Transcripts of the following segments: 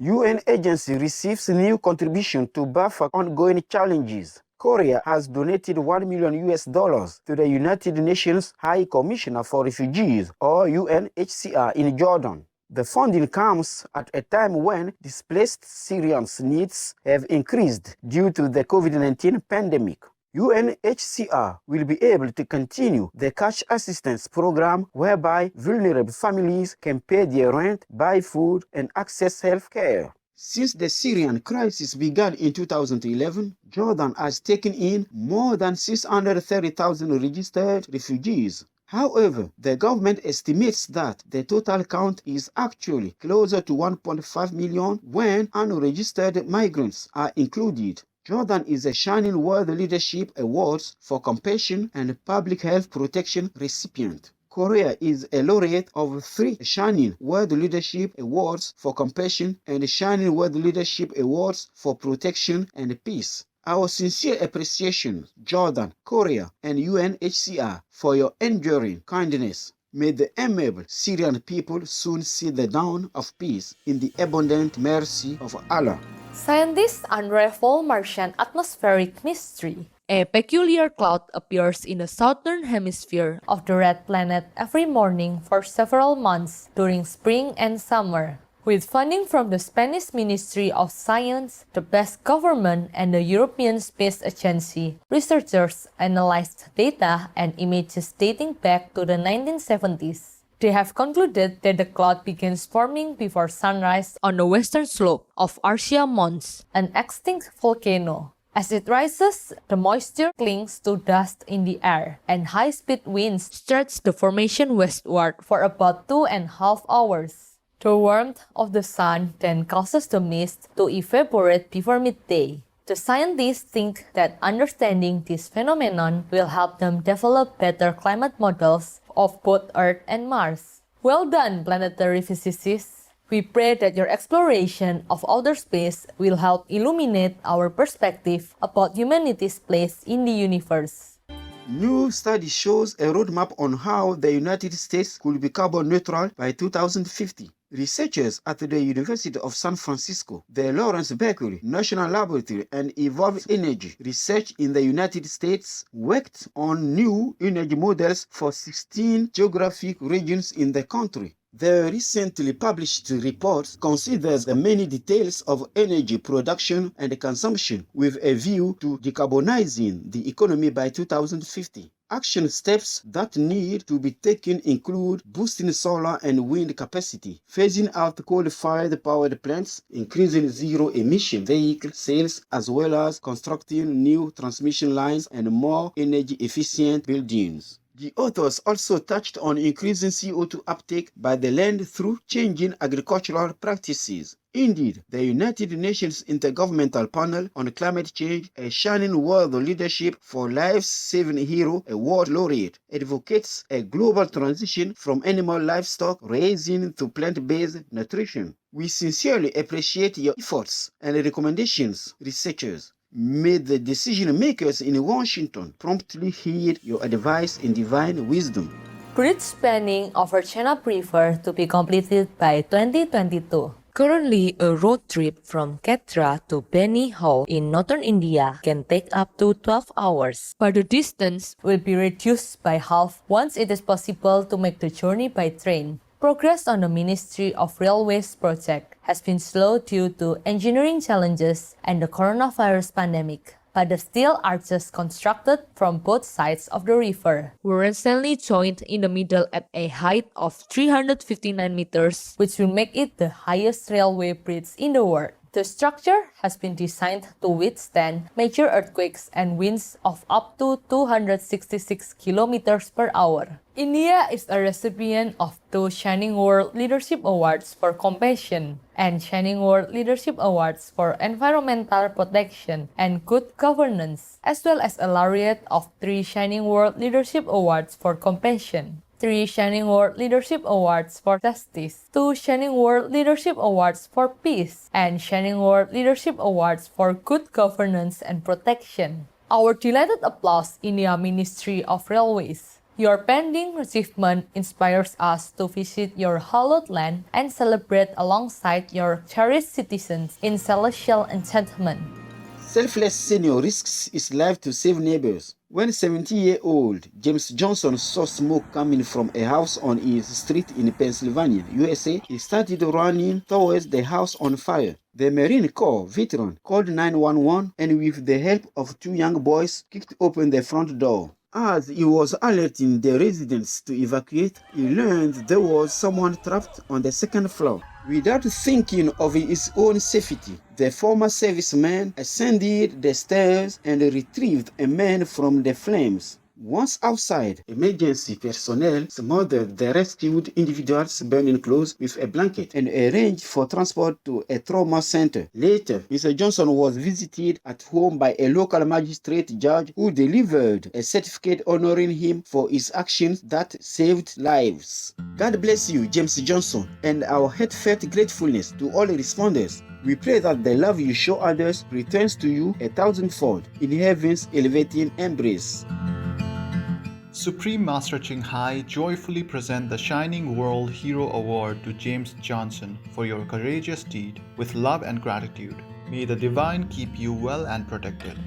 UN agency receives new contribution to buffer ongoing challenges. Korea has donated $1 million to the United Nations High Commissioner for Refugees, or UNHCR, in Jordan. The funding comes at a time when displaced Syrians' needs have increased due to the COVID-19 pandemic. UNHCR will be able to continue the cash assistance program whereby vulnerable families can pay their rent, buy food, and access health care. Since the Syrian crisis began in 2011, Jordan has taken in more than 630,000 registered refugees. However, the government estimates that the total count is actually closer to 1.5 million when unregistered migrants are included. Jordan is a Shining World Leadership Awards for Compassion and Public Health Protection recipient. Korea is a laureate of 3 Shining World Leadership Awards for Compassion and Shining World Leadership Awards for Protection and Peace. Our sincere appreciation, Jordan, Korea, and UNHCR for your enduring kindness. May the amiable Syrian people soon see the dawn of peace in the abundant mercy of Allah. Scientists unravel Martian atmospheric mystery. A peculiar cloud appears in the southern hemisphere of the red planet every morning for several months during spring and summer. With funding from the Spanish Ministry of Science, the Basque government, and the European Space Agency, researchers analyzed data and images dating back to the 1970s. They have concluded that the cloud begins forming before sunrise on the western slope of Arsia Mons, an extinct volcano. As it rises, the moisture clings to dust in the air, and high-speed winds stretch the formation westward for about 2.5 hours. The warmth of the sun then causes the mist to evaporate before midday. The scientists think that understanding this phenomenon will help them develop better climate models of both Earth and Mars. Well done, planetary physicists! We pray that your exploration of outer space will help illuminate our perspective about humanity's place in the universe. New study shows a roadmap on how the United States could be carbon neutral by 2050. Researchers at the University of San Francisco, the Lawrence Berkeley National Laboratory, and Evolve Energy Research in the United States worked on new energy models for 16 geographic regions in the country. The recently published report considers the many details of energy production and consumption with a view to decarbonizing the economy by 2050. Action steps that need to be taken include boosting solar and wind capacity, phasing out coal-fired powered plants, increasing zero-emission vehicle sales, as well as constructing new transmission lines and more energy-efficient buildings. The authors also touched on increasing CO2 uptake by the land through changing agricultural practices. Indeed, the United Nations Intergovernmental Panel on Climate Change, a Shining World Leadership for Life-Saving Hero Award laureate, advocates a global transition from animal livestock raising to plant-based nutrition. We sincerely appreciate your efforts and recommendations, researchers. May the decision makers in Washington promptly heed your advice in divine wisdom. Bridge spanning over Chenab River to be completed by 2022. Currently, a road trip from Katra to Beni Ho in northern India can take up to 12 hours, but the distance will be reduced by half once it is possible to make the journey by train. Progress on the Ministry of Railways project has been slow due to engineering challenges and the coronavirus pandemic, but the steel arches constructed from both sides of the river were recently joined in the middle at a height of 359 meters, which will make it the highest railway bridge in the world. The structure has been designed to withstand major earthquakes and winds of up to 266 kilometers per hour. India is a recipient of 2 Shining World Leadership Awards for Compassion and Shining World Leadership Awards for Environmental Protection and Good Governance, as well as a laureate of 3 Shining World Leadership Awards for Compassion, 3 Shining World Leadership Awards for Justice, 2 Shining World Leadership Awards for Peace, and Shining World Leadership Awards for Good Governance and Protection. Our delighted applause in the Ministry of Railways. Your pending achievement inspires us to visit your hallowed land and celebrate alongside your cherished citizens in celestial enchantment. Selfless senior risks his life to save neighbors. When 70-year-old James Johnson saw smoke coming from a house on his street in Pennsylvania, USA, he started running towards the house on fire. The Marine Corps veteran called 911 and with the help of two young boys kicked open the front door. As he was alerting the residents to evacuate, he learned there was someone trapped on the second floor. Without thinking of his own safety, the former serviceman ascended the stairs and retrieved a man from the flames. Once outside, emergency personnel smothered the rescued individual's burning clothes with a blanket and arranged for transport to a trauma center. Later, Mr. Johnson was visited at home by a local magistrate judge who delivered a certificate honoring him for his actions that saved lives. God bless you, James Johnson, and our heartfelt gratefulness to all responders. We pray that the love you show others returns to you 1,000-fold in heaven's elevating embrace. Supreme Master Ching Hai joyfully present the Shining World Hero Award to James Johnson for your courageous deed with love and gratitude. May the Divine keep you well and protected.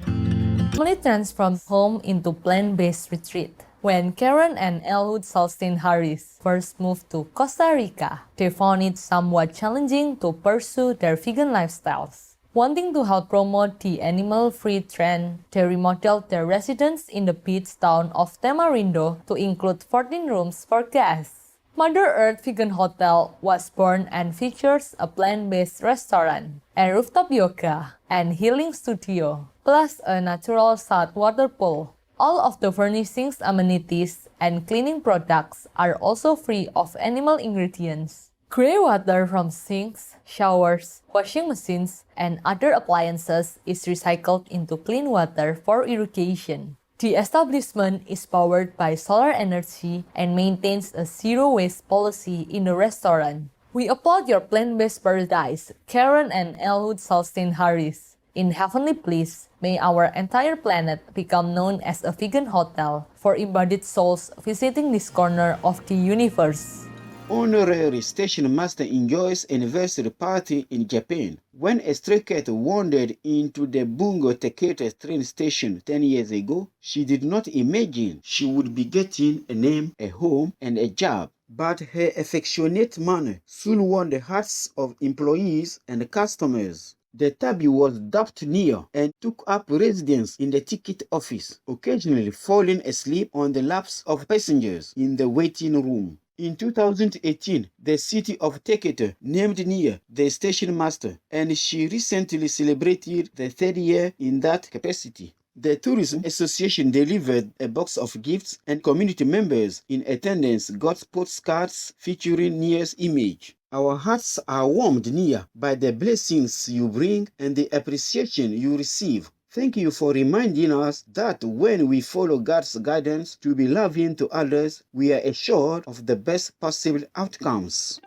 Family transformed home into plant-based retreat. When Karen and Elwood Salstein Harris first moved to Costa Rica, they found it somewhat challenging to pursue their vegan lifestyles. Wanting to help promote the animal-free trend, they remodeled their residence in the beach town of Tamarindo to include 14 rooms for guests. Mother Earth Vegan Hotel was born and features a plant-based restaurant, a rooftop yoga, and healing studio, plus a natural saltwater pool. All of the furnishings, amenities, and cleaning products are also free of animal ingredients. Grey water from sinks, showers, washing machines, and other appliances is recycled into clean water for irrigation. The establishment is powered by solar energy and maintains a zero-waste policy in the restaurant. We applaud your plant-based paradise, Karen and Elwood Salstein Harris. In heavenly bliss, may our entire planet become known as a vegan hotel for embodied souls visiting this corner of the universe. Honorary station master enjoys anniversary party in Japan. When a stray cat wandered into the Bungo Takeda train station 10 years ago, she did not imagine she would be getting a name, a home, and a job. But her affectionate manner soon won the hearts of employees and customers. The tabby was dubbed Nia and took up residence in the ticket office, occasionally falling asleep on the laps of passengers in the waiting room. In 2018, the city of Takeda named Nia the station master, and she recently celebrated the third year in that capacity. The Tourism Association delivered a box of gifts, and community members in attendance got postcards featuring Nia's image. Our hearts are warmed, Nia, by the blessings you bring and the appreciation you receive. Thank you for reminding us that when we follow God's guidance to be loving to others, we are assured of the best possible outcomes.